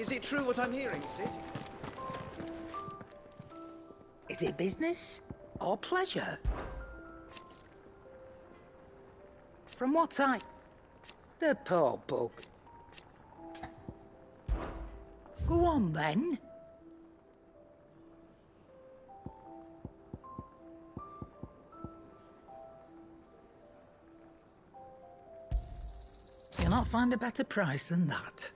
Is it true what I'm hearing, Sid? Is it business or pleasure? From what I... The poor bug. Go on, then. You'll not find a better price than that.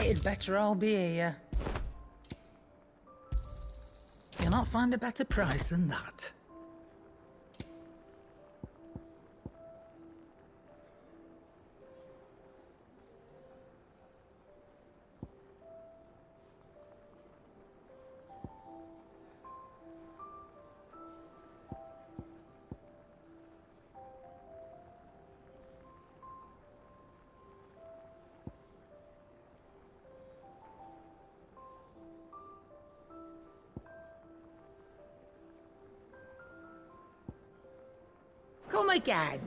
It'd better all be here. You'll not find a better price than that. Come again.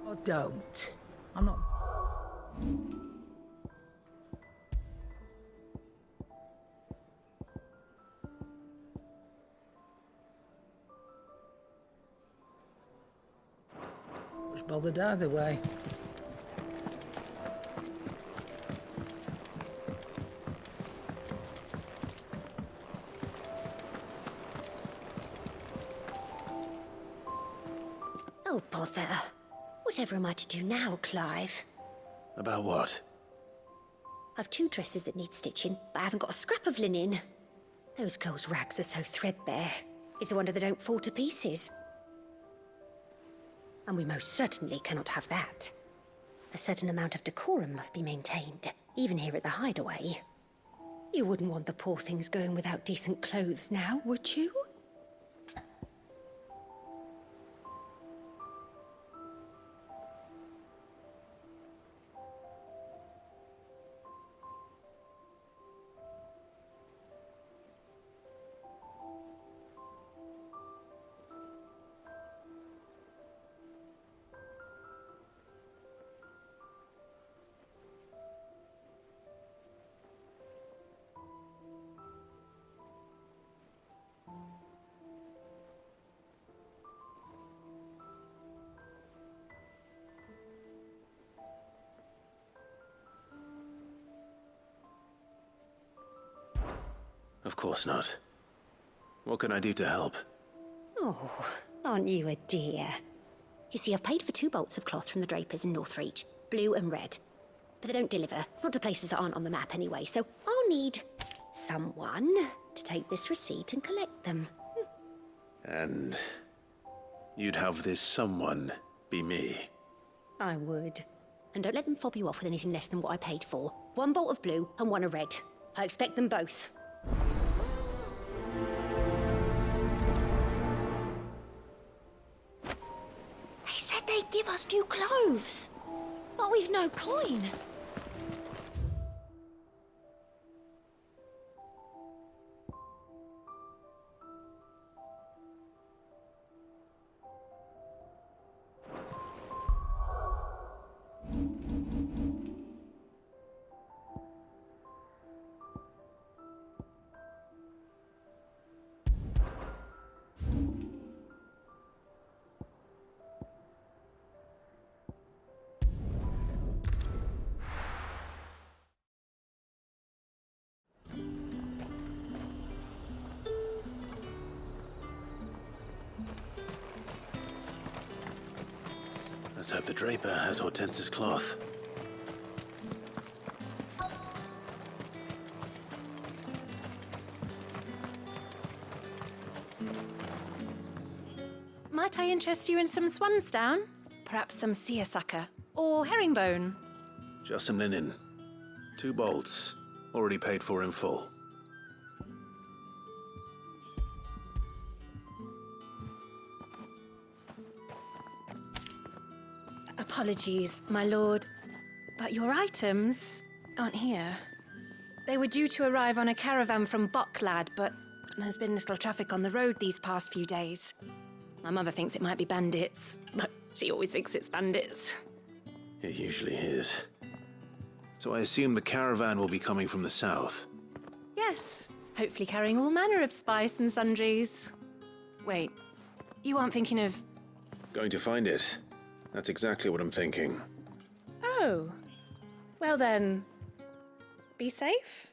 Or don't. I'm not... Was bothered either way. Oh, bother. Whatever am I to do now, Clive? About what? I've 2 dresses that need stitching, but I haven't got a scrap of linen. Those girls' rags are so threadbare. It's a wonder they don't fall to pieces. And we most certainly cannot have that. A certain amount of decorum must be maintained, even here at the hideaway. You wouldn't want the poor things going without decent clothes now, would you? course not. What can I do to help? Oh, aren't you a dear? You see, I've paid for 2 bolts of cloth from the drapers in Northreach, blue and red. But they don't deliver, not to places that aren't on the map anyway, so I'll need someone to take this receipt and collect them. And you'd have this someone be me? I would. And don't let them fob you off with anything less than what I paid for. 1 bolt of blue and 1 of red. I expect them both. They said they'd give us new clothes, but we've no coin. Let's hope the draper has Hortense's cloth. Might I interest you in some swansdown? Perhaps some seersucker or herringbone? Just some linen. 2 bolts, already paid for in full. Apologies, my lord, but your items aren't here. They were due to arrive on a caravan from Bocklad, but there's been little traffic on the road these past few days. My mother thinks it might be bandits, but she always thinks it's bandits. It usually is. So I assume the caravan will be coming from the south. Yes, hopefully carrying all manner of spice and sundries. Wait, you aren't thinking of... Going to find it. That's exactly what I'm thinking. Oh, well then, be safe.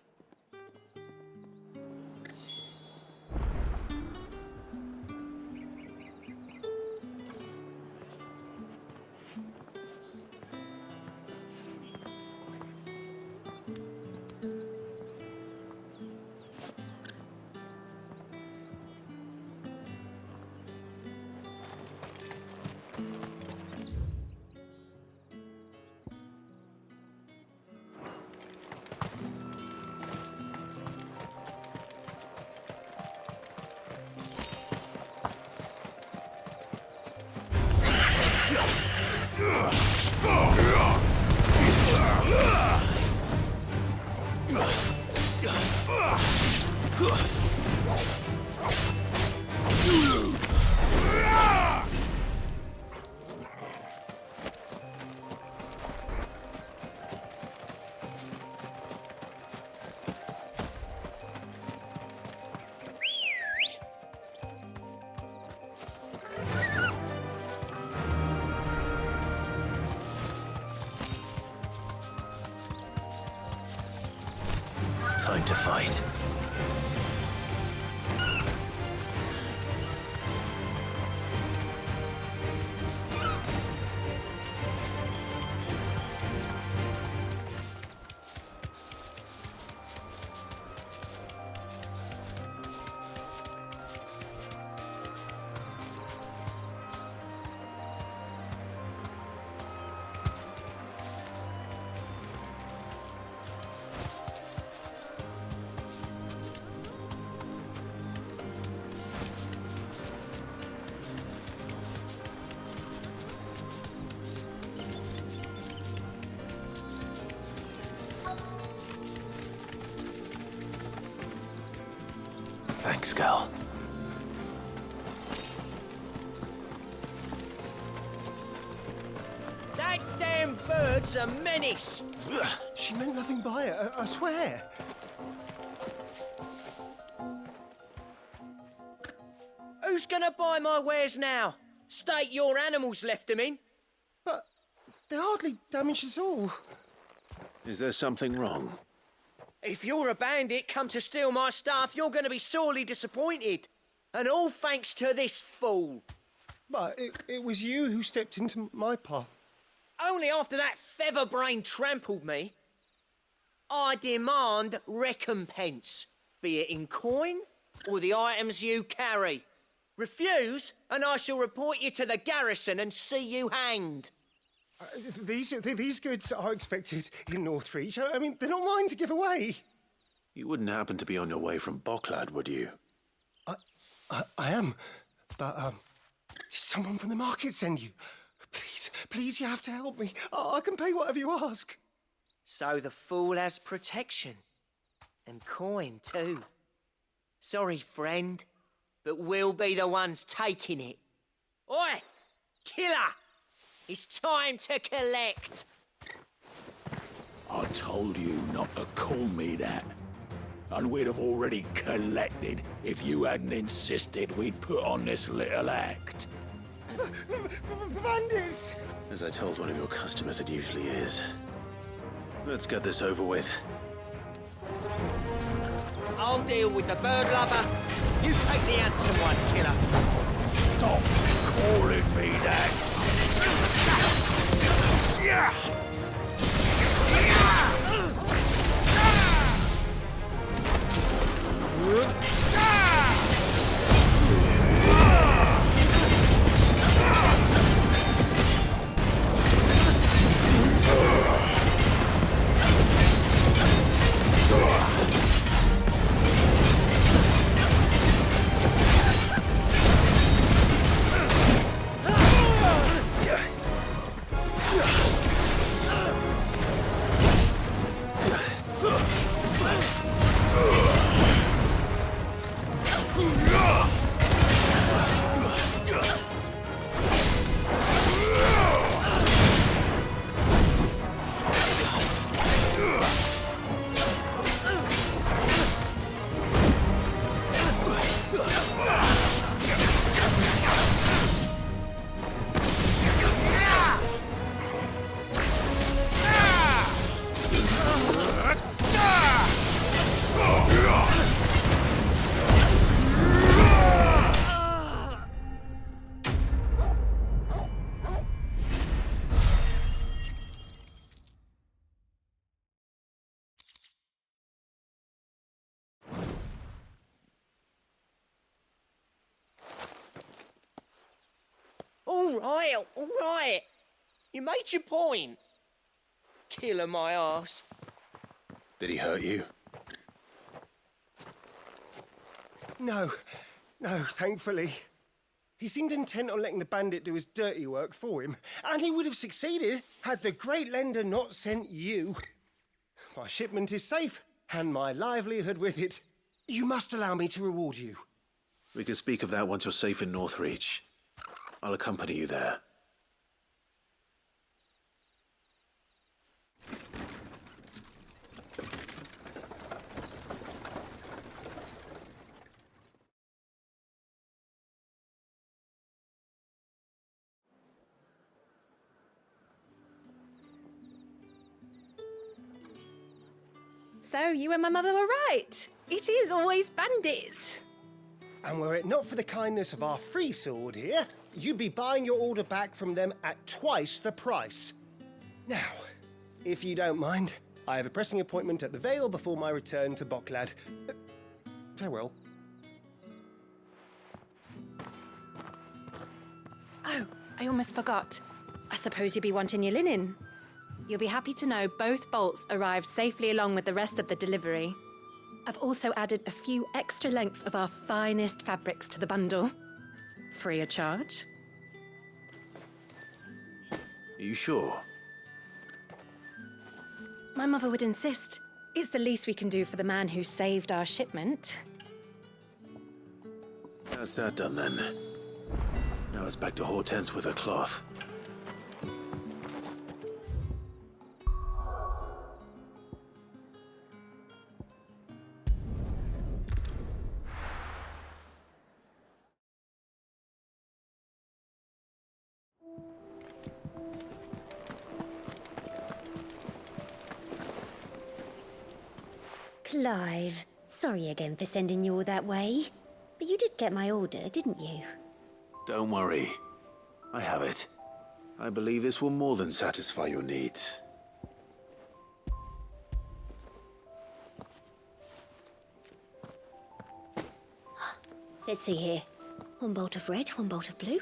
Time to fight. Thanks, girl. That damn bird's a menace. She meant nothing by it, I swear. Who's gonna buy my wares now? State your animals left them in. But they hardly damaged us all. Is there something wrong? If you're a bandit come to steal my stuff, you're going to be sorely disappointed. And all thanks to this fool. But it was you who stepped into my path. Only after that feather-brain trampled me. I demand recompense, be it in coin or the items you carry. Refuse, and I shall report you to the garrison and see you hanged. These goods are expected in Northreach. I mean, they're not mine to give away. You wouldn't happen to be on your way from Bocklad, would you? I am, but did someone from the market send you? Please, you have to help me. I can pay whatever you ask. So the fool has protection. And coin, too. Sorry, friend, but we'll be the ones taking it. Oi! Killer! It's time to collect. I told you not to call me that. And we'd have already collected if you hadn't insisted we'd put on this little act. Bandits! As I told one of your customers, it usually is. Let's get this over with. I'll deal with the bird lover. You take the handsome one, killer. Stop calling me that! All right. You made your point. Killer my arse. Did he hurt you? No, thankfully. He seemed intent on letting the bandit do his dirty work for him, and he would have succeeded had the great lender not sent you. My shipment is safe, and my livelihood with it. You must allow me to reward you. We can speak of that once you're safe in Northreach. I'll accompany you there. So you and my mother were right. It is always bandits. And were it not for the kindness of our free sword here, you'd be buying your order back from them at twice the price. Now, if you don't mind, I have a pressing appointment at the Vale before my return to Bocklad. Farewell. Oh, I almost forgot. I suppose you'll be wanting your linen. You'll be happy to know both bolts arrived safely along with the rest of the delivery. I've also added a few extra lengths of our finest fabrics to the bundle. Free of charge. Are you sure? My mother would insist. It's the least we can do for the man who saved our shipment. How's that done then? Now it's back to Hortense with her cloth. Clive, sorry again for sending you all that way. But you did get my order, didn't you? Don't worry. I have it. I believe this will more than satisfy your needs. Let's see here. One bolt of red, one bolt of blue.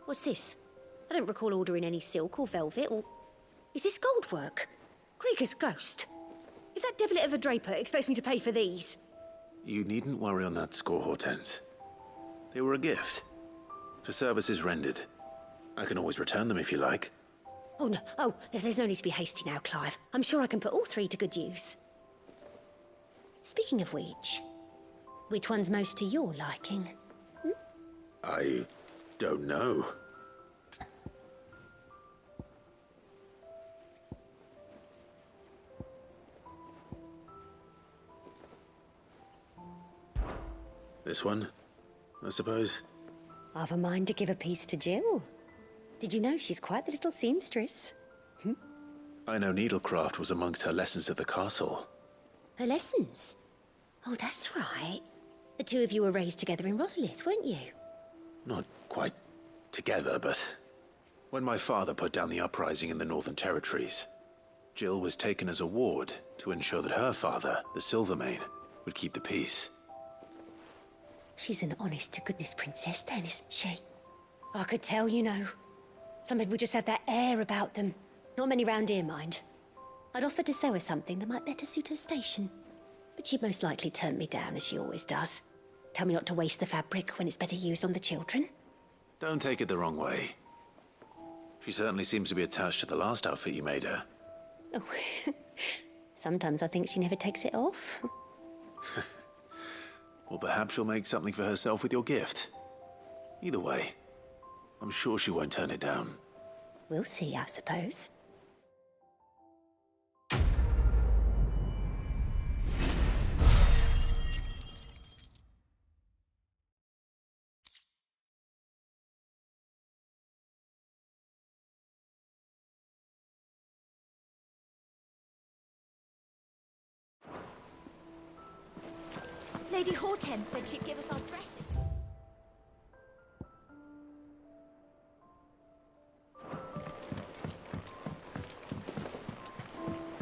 What's this? I don't recall ordering any silk or velvet or... Is this gold work? Krieger's ghost. If that devilet of a draper expects me to pay for these... You needn't worry on that score, Hortense. They were a gift. For services rendered. I can always return them if you like. Oh, no. Oh, there's no need to be hasty now, Clive. I'm sure I can put all three to good use. Speaking of which one's most to your liking? I don't know. This one, I suppose. I've a mind to give a piece to Jill. Did you know she's quite the little seamstress? I know needlecraft was amongst her lessons at the castle. Her lessons? Oh, that's right. The two of you were raised together in Rosalith, weren't you? Not quite together, but... When my father put down the uprising in the Northern Territories, Jill was taken as a ward to ensure that her father, the Silvermane, would keep the peace. She's an honest-to-goodness princess then, isn't she? I could tell, you know. Some people just have that air about them. Not many round here, mind. I'd offered to sew her something that might better suit her station. But she'd most likely turn me down, as she always does. Tell me not to waste the fabric when it's better used on the children. Don't take it the wrong way. She certainly seems to be attached to the last outfit you made her. Oh, sometimes I think she never takes it off. Or perhaps she'll make something for herself with your gift. Either way, I'm sure she won't turn it down. We'll see, I suppose. Lady Hortense said she'd give us our dresses.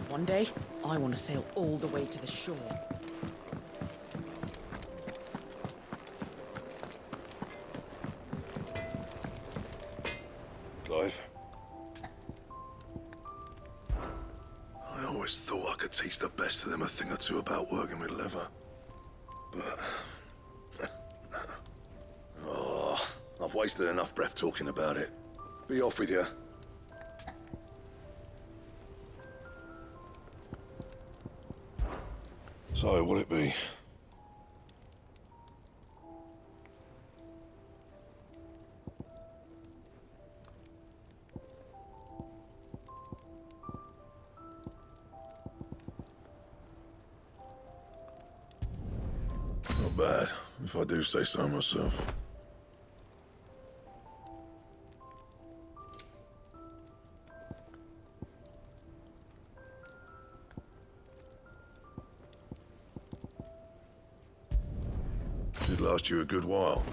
One day, I want to sail all the way to the shore. Clive? I always thought I could teach the best of them a thing or two about working with leather. But... oh, I've wasted enough breath talking about it. Be off with you. So, what'll it be? Not bad, if I do say so myself. Should last you a good while.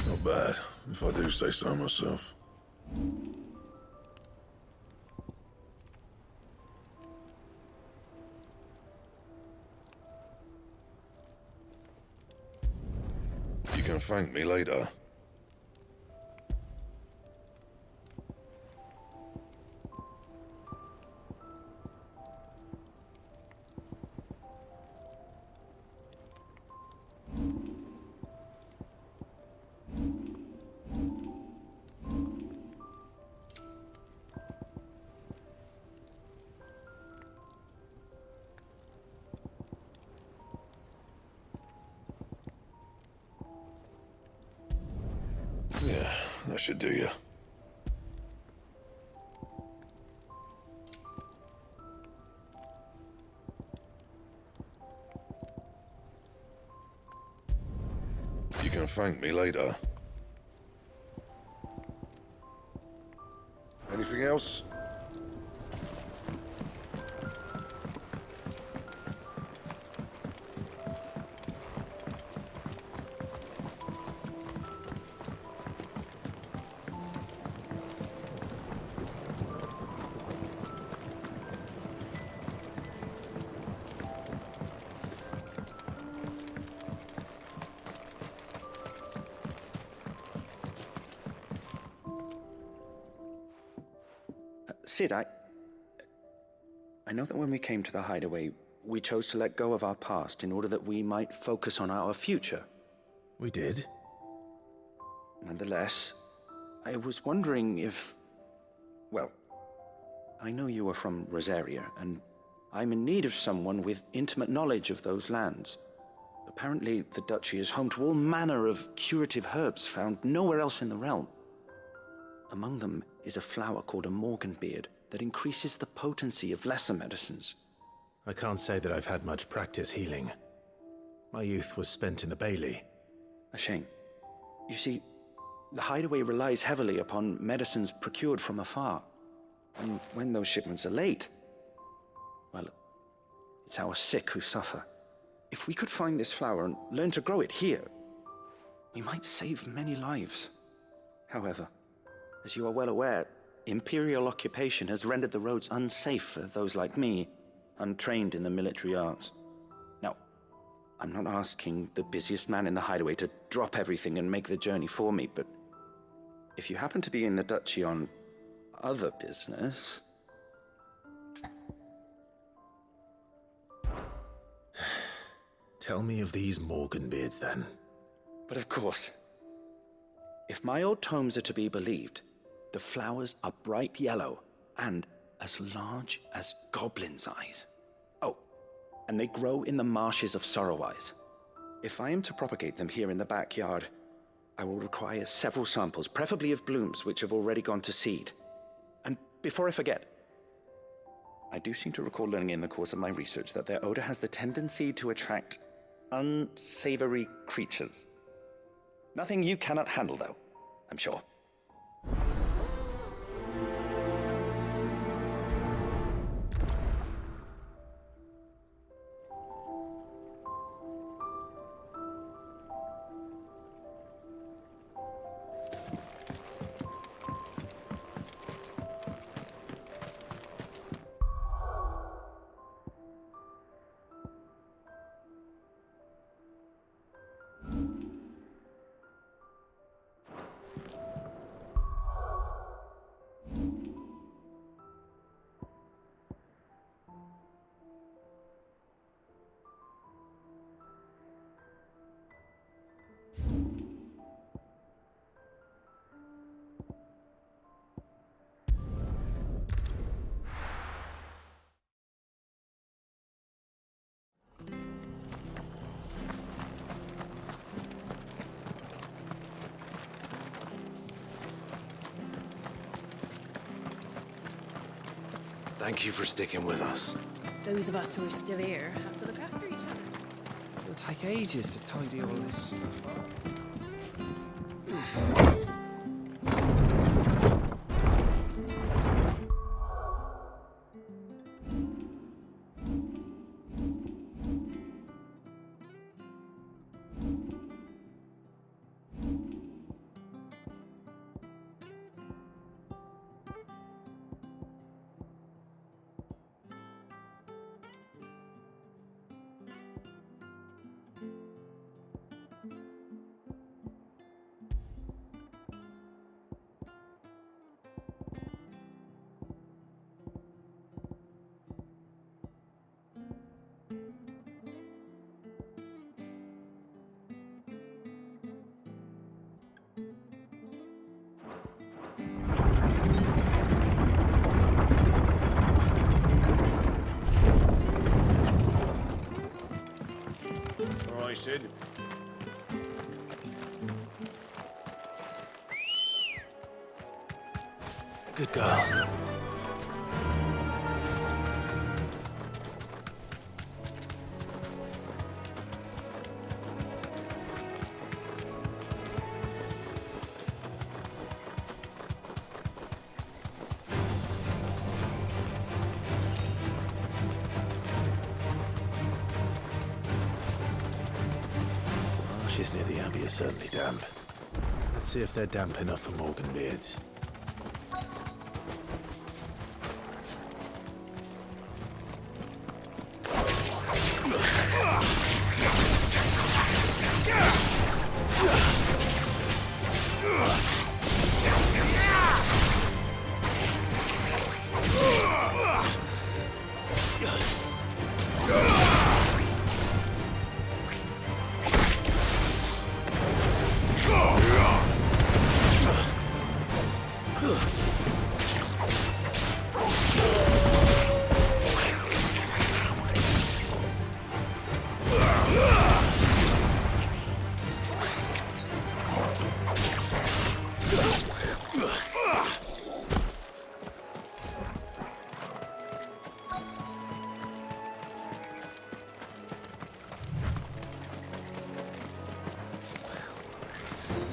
Not bad, if I do say so myself. You can thank me later. Yeah, that should do you. You You can thank me later. Anything else? Sid, I know that when we came to the hideaway, we chose to let go of our past in order that we might focus on our future. We did? Nonetheless, I was wondering if... Well, I know you are from Rosaria, and I'm in need of someone with intimate knowledge of those lands. Apparently, the Duchy is home to all manner of curative herbs found nowhere else in the realm. Among them is a flower called a morganbeard that increases the potency of lesser medicines. I can't say that I've had much practice healing. My youth was spent in the Bailey. A shame. You see, the hideaway relies heavily upon medicines procured from afar. And when those shipments are late, well, it's our sick who suffer. If we could find this flower and learn to grow it here, we might save many lives. However, as you are well aware, Imperial occupation has rendered the roads unsafe for those like me, untrained in the military arts. Now, I'm not asking the busiest man in the hideaway to drop everything and make the journey for me, but if you happen to be in the Duchy on other business... Tell me of these morganbeards, then. But of course. If my old tomes are to be believed, the flowers are bright yellow and as large as goblins' eyes. Oh, and they grow in the marshes of Sorrowwise. If I am to propagate them here in the backyard, I will require several samples, preferably of blooms which have already gone to seed. And before I forget, I do seem to recall learning in the course of my research that their odor has the tendency to attract unsavory creatures. Nothing you cannot handle, though, I'm sure. Thank you for sticking with us. Those of us who are still here have to look after each other. It'll take ages to tidy all this stuff up. Sid. Good girl. ditches near the Abbey are certainly damp. Let's see if they're damp enough for Morganbeards.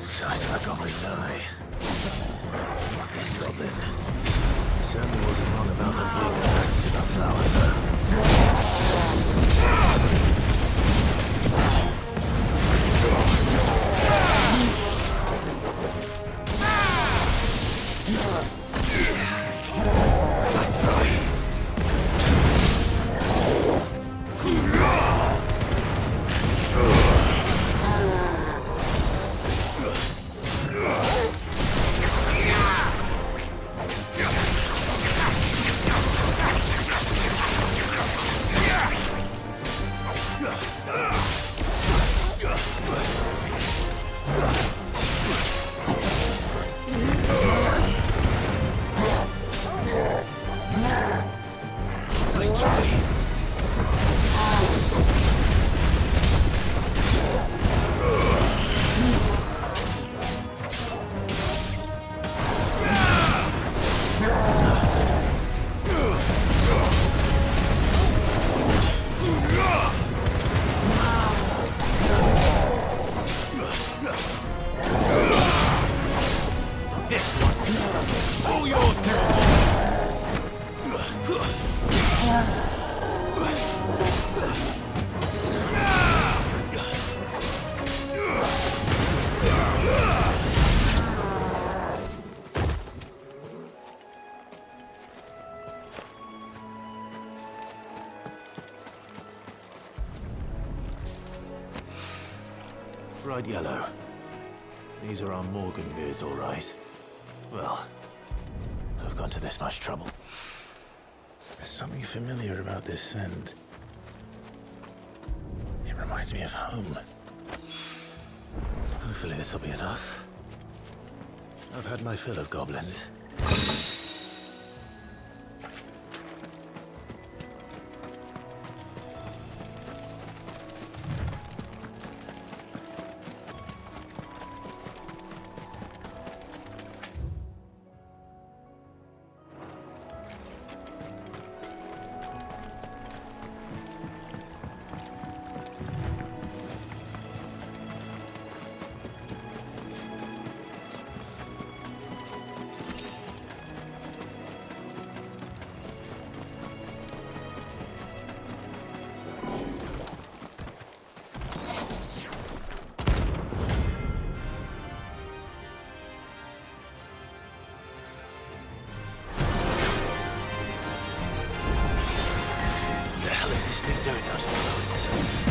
Size of a goblin's eye. This goblin certainly wasn't wrong about them being attracted to the flowers, Bright yellow. These are our Morganbeards, all right. Well, I've gone to this much trouble. There's something familiar about this scent. It reminds me of home. Hopefully this will be enough. I've had my fill of goblins. What is this thing doing out in the ruins?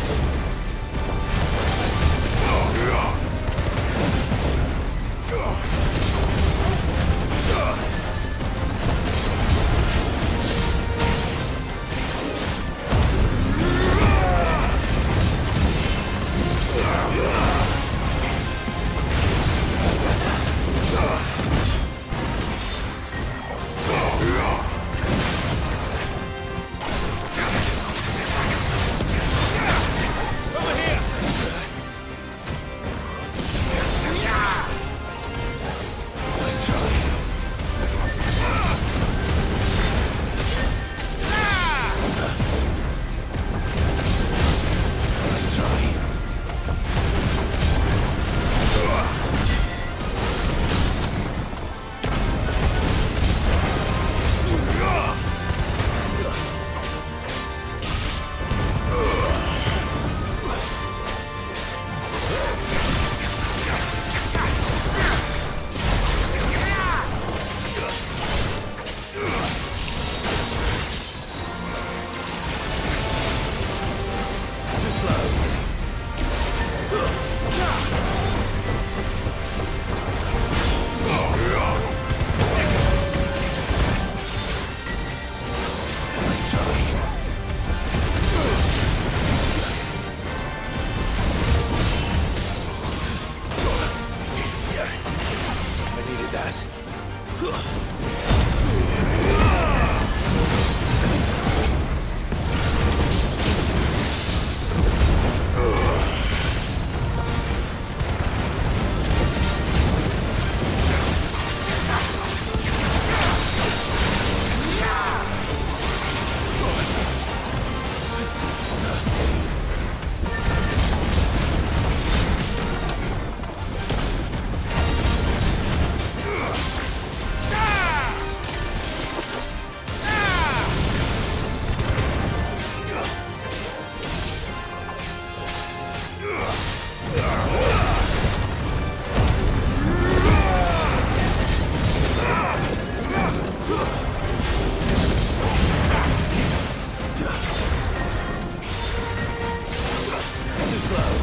slow.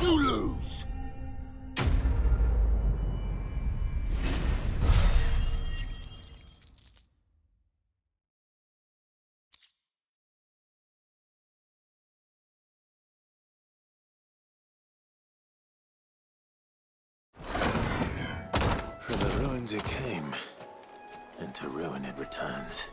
You lose. From the ruins it came, and to ruin it returns.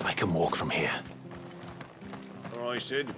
I can walk from here. All right, Sid.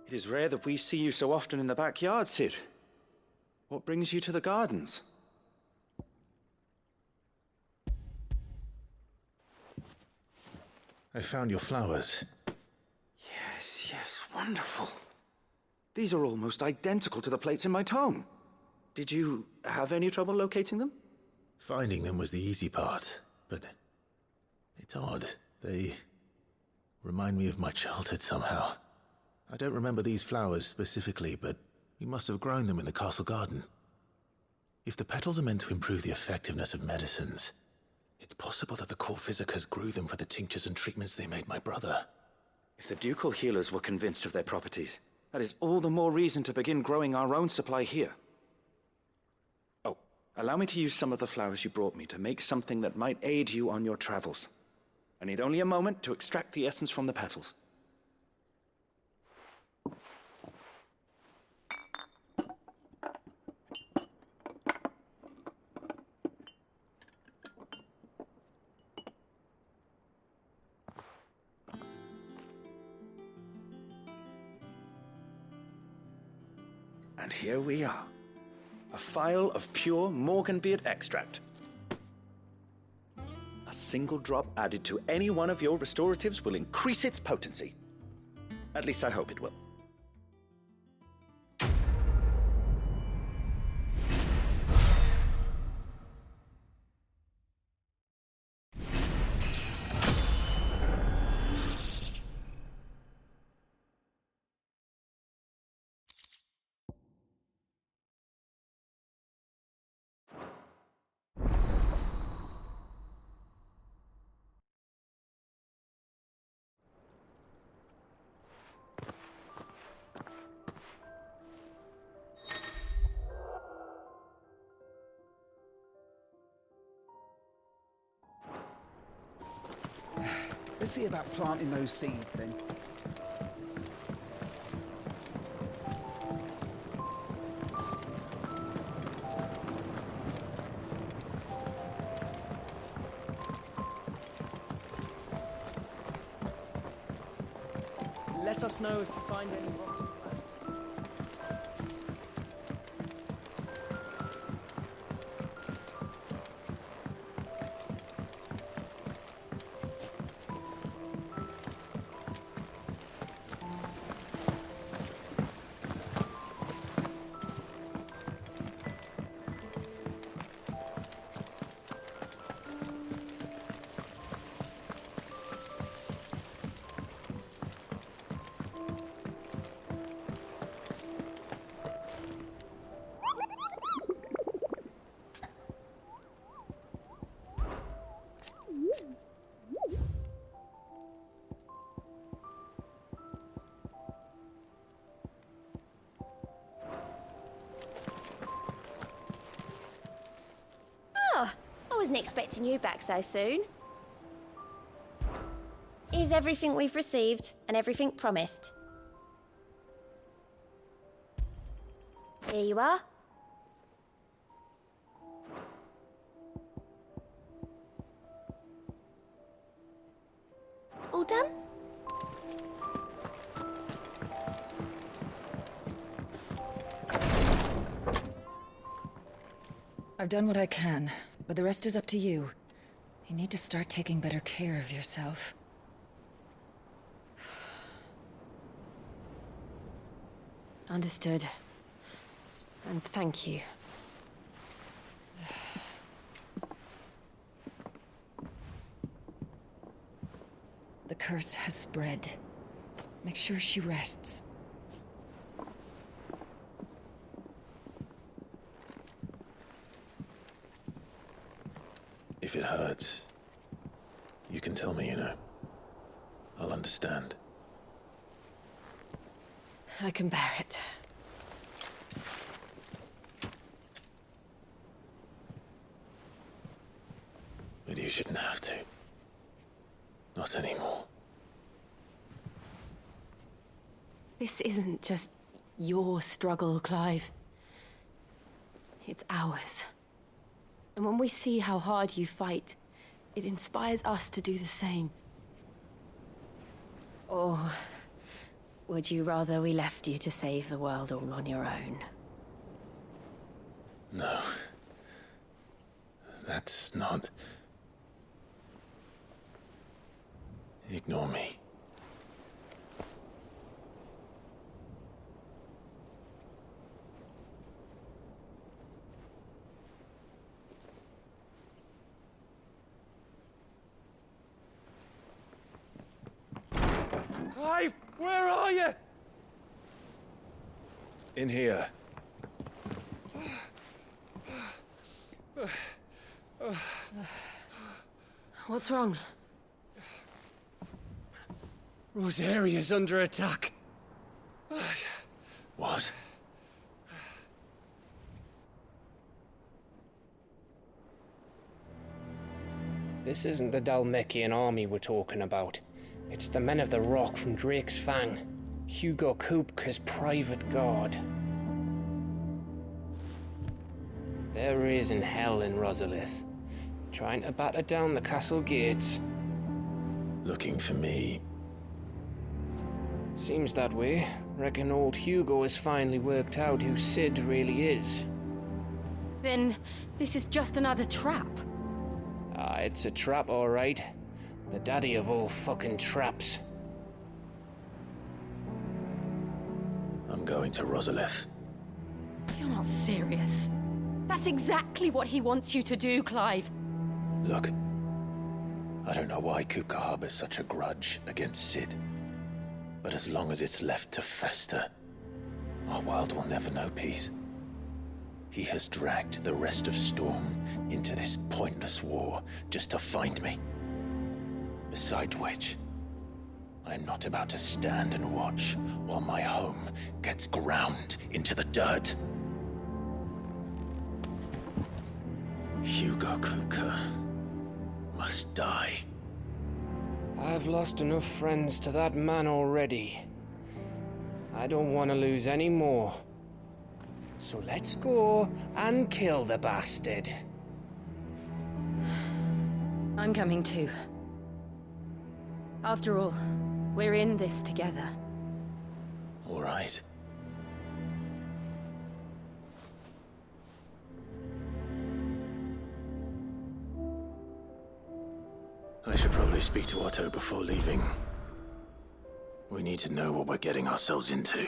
It is rare that we see you so often in the backyard, Sid. What brings you to the gardens? I found your flowers. Yes, yes. It's wonderful. These are almost identical to the plates in my tome. Did you have any trouble locating them? Finding them was the easy part, but it's odd. They remind me of my childhood somehow. I don't remember these flowers specifically, but we must have grown them in the castle garden. If the petals are meant to improve the effectiveness of medicines, it's possible that the court physicers grew them for the tinctures and treatments they made my brother. If the ducal healers were convinced of their properties, that is all the more reason to begin growing our own supply here. Oh, allow me to use some of the flowers you brought me to make something that might aid you on your travels. I need only a moment to extract the essence from the petals. And here we are. A phial of pure Morganbeard extract. A single drop added to any one of your restoratives will increase its potency. At least I hope it will. Let's see about planting those seeds then. Let us know if you find any rotten plants. I wasn't expecting you back so soon. Is everything we've received and everything promised? Here you are. All done? I've done what I can, but the rest is up to you. You need to start taking better care of yourself. Understood. And thank you. The curse has spread. Make sure she rests. If it hurts, you can tell me, you know. I'll understand. I can bear it. But you shouldn't have to. Not anymore. This isn't just your struggle, Clive. It's ours. And when we see how hard you fight, it inspires us to do the same. Or would you rather we left you to save the world all on your own? No. That's not... Ignore me. Clive, where are you? In here. What's wrong? Rosaria's under attack. What? This isn't the Dalmekian army we're talking about. It's the men of the Rock from Drake's Fang. Hugo Kupka's private guard. There is in hell in Rosalith, trying to batter down the castle gates. Looking for me. Seems that way. Reckon old Hugo has finally worked out who Sid really is. Then this is just another trap. Ah, it's a trap, all right. The daddy of all fucking traps. I'm going to Rosalith. You're not serious. That's exactly what he wants you to do, Clive. Look, I don't know why Kupka harbors such a grudge against Sid. But as long as it's left to fester, our world will never know peace. He has dragged the rest of Storm into this pointless war just to find me. Besides which, I'm not about to stand and watch while my home gets ground into the dirt. Hugo Kupka must die. I've lost enough friends to that man already. I don't want to lose any more. So let's go and kill the bastard. I'm coming too. After all, we're in this together. All right. I should probably speak to Otto before leaving. We need to know what we're getting ourselves into.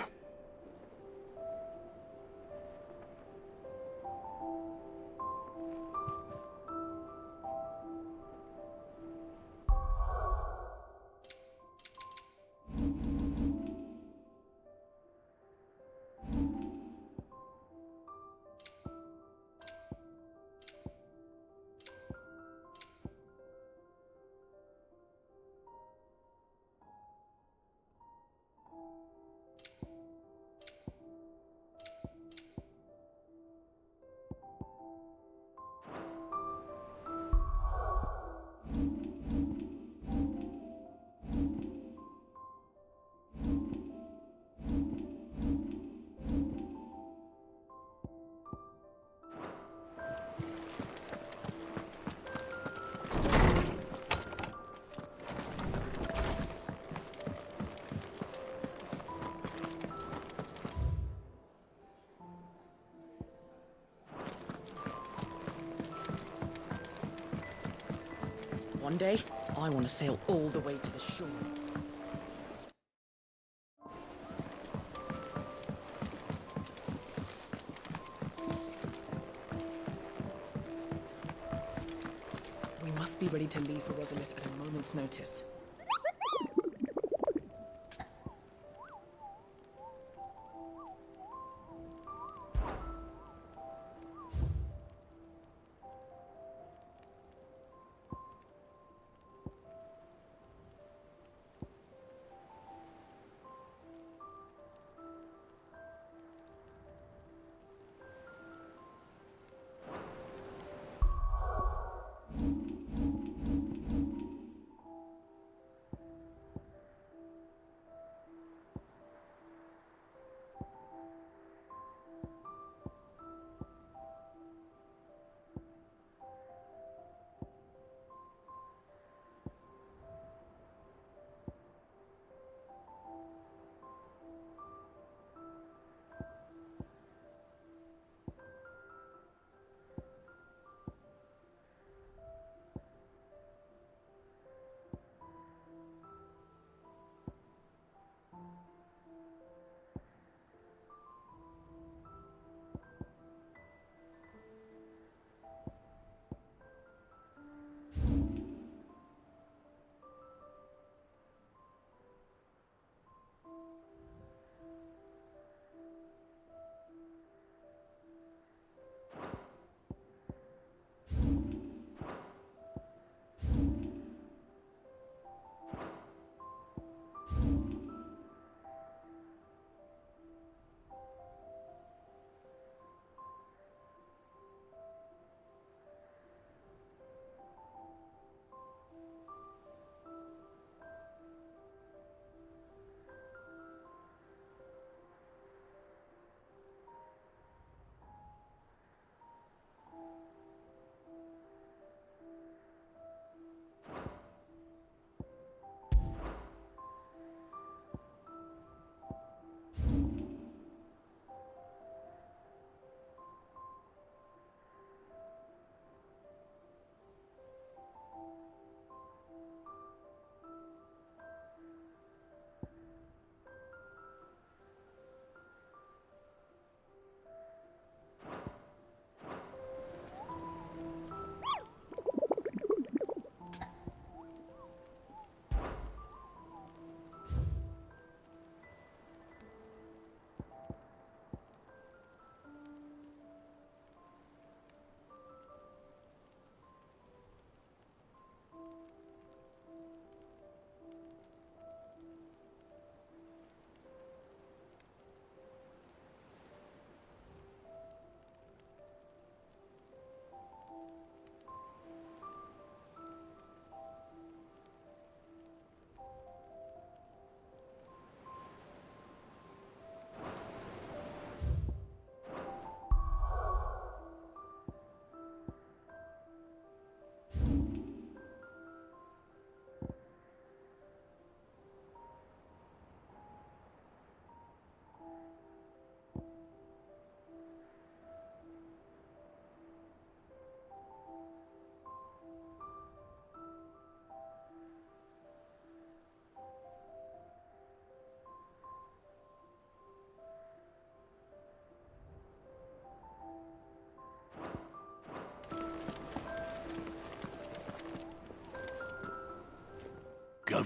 One day, I want to sail all the way to the shore. We must be ready to leave for Rosalith at a moment's notice.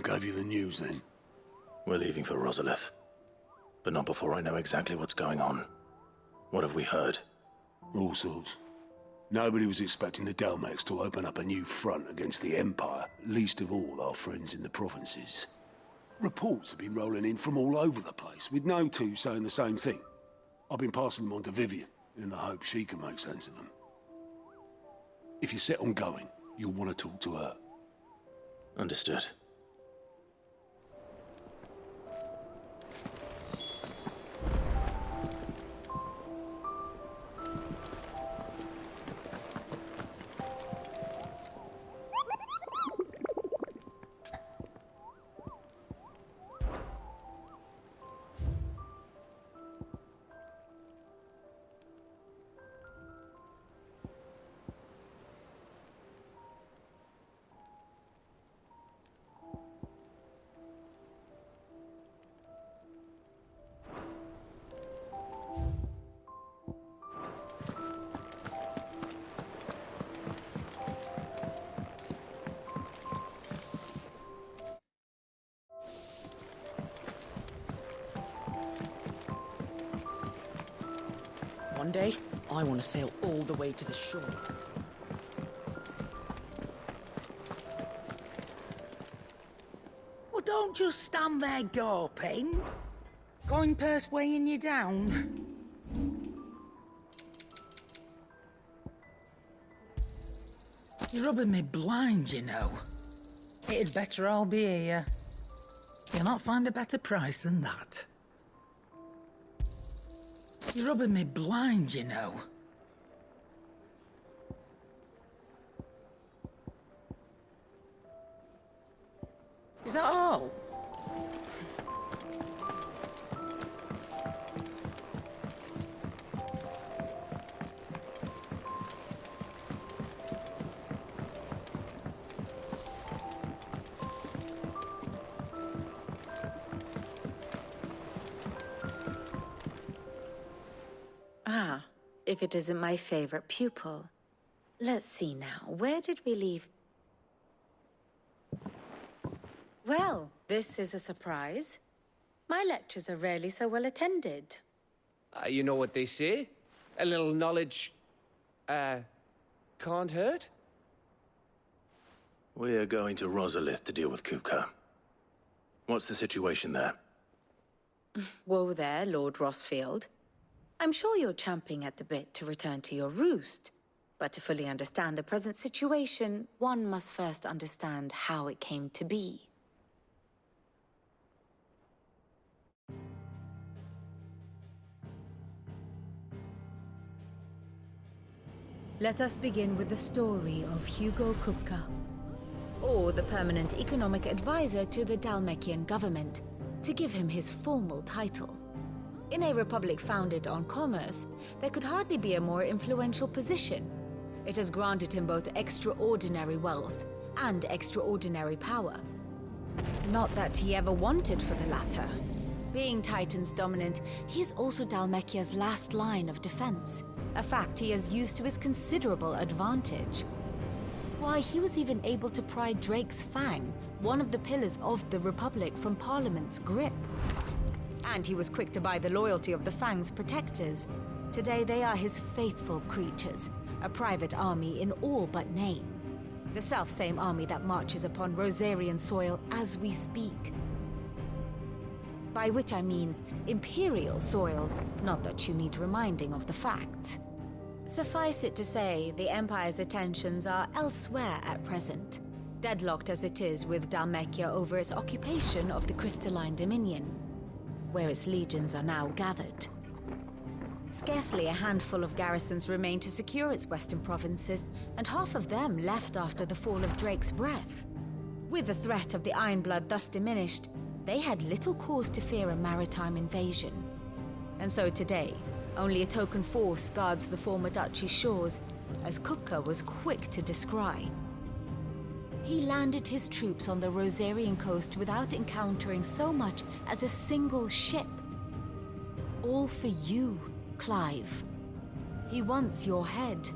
gave you the news then? We're leaving for Rosalith. But not before I know exactly what's going on. What have we heard? All sorts. Nobody was expecting the Dalmex to open up a new front against the Empire, least of all our friends in the provinces. Reports have been rolling in from all over the place, with no two saying the same thing. I've been passing them on to Vivian, in the hope she can make sense of them. If you're set on going, you'll want to talk to her. Understood. One day, I want to sail all the way to the shore. Well, don't just stand there gawping. Coin purse weighing you down. You're rubbing me blind, you know. It'd better all be here. You'll not find a better price than that. You're rubbing me blind, you know. Is that all? Ah, if it isn't my favorite pupil. Let's see now, where did we leave? Well, this is a surprise. My lectures are rarely so well attended. You know what they say? A little knowledge, can't hurt? We're going to Rosalith to deal with Kupka. What's the situation there? Whoa there, Lord Rossfield. I'm sure you're champing at the bit to return to your roost. But to fully understand the present situation, one must first understand how it came to be. Let us begin with the story of Hugo Kupka, or the permanent economic advisor to the Dalmekian government, to give him his formal title. In a republic founded on commerce, there could hardly be a more influential position. It has granted him both extraordinary wealth and extraordinary power. Not that he ever wanted for the latter. Being Titan's dominant, he is also Dalmekia's last line of defense, a fact he has used to his considerable advantage. Why, he was even able to pry Drake's Fang, one of the pillars of the Republic, from Parliament's grip. And he was quick to buy the loyalty of the Fang's protectors. Today they are his faithful creatures, a private army in all but name. The self-same army that marches upon Rosarian soil as we speak. By which I mean Imperial soil, not that you need reminding of the fact. Suffice it to say, the Empire's attentions are elsewhere at present, deadlocked as it is with Dalmekia over its occupation of the Crystalline Dominion, where its legions are now gathered. Scarcely a handful of garrisons remain to secure its western provinces, and half of them left after the fall of Drake's Breath. With the threat of the Ironblood thus diminished, they had little cause to fear a maritime invasion. And so today, only a token force guards the former duchy's shores, as Kupka was quick to descry. He landed his troops on the Rosarian coast without encountering so much as a single ship. All for you, Clive. He wants your head.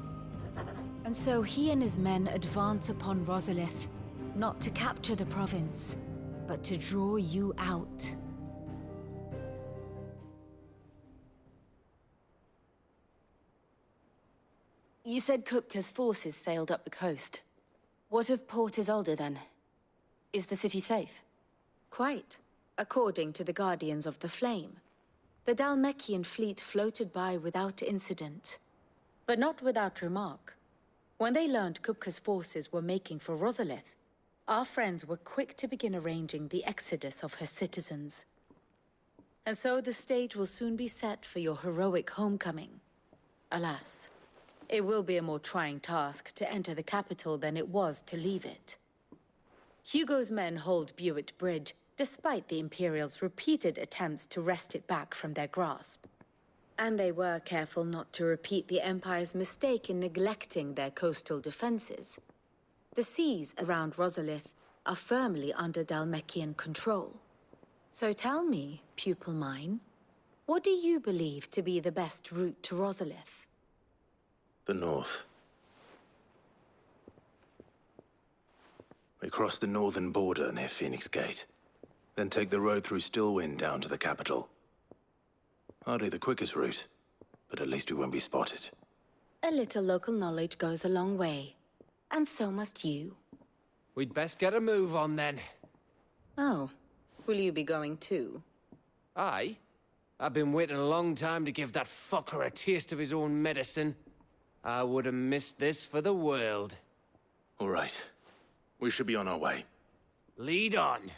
And so he and his men advance upon Rosalith, not to capture the province, but to draw you out. You said Kupka's forces sailed up the coast. What of Port Isolde, then? Is the city safe? Quite, according to the Guardians of the Flame. The Dhalmekian fleet floated by without incident, but not without remark. When they learned Kupka's forces were making for Rosalith, our friends were quick to begin arranging the exodus of her citizens. And so the stage will soon be set for your heroic homecoming. Alas, it will be a more trying task to enter the capital than it was to leave it. Hugo's men hold Buet Bridge, despite the Imperials' repeated attempts to wrest it back from their grasp. And they were careful not to repeat the Empire's mistake in neglecting their coastal defenses. The seas around Rosalith are firmly under Dhalmekian control. So tell me, pupil mine, what do you believe to be the best route to Rosalith? The north. We cross the northern border near Phoenix Gate, then take the road through Stillwind down to the capital. Hardly the quickest route, but at least we won't be spotted. A little local knowledge goes a long way, and so must you. We'd best get a move on then. Oh, will you be going too? Aye. I've been waiting a long time to give that fucker a taste of his own medicine. I would have missed this for the world. All right. We should be on our way. Lead on.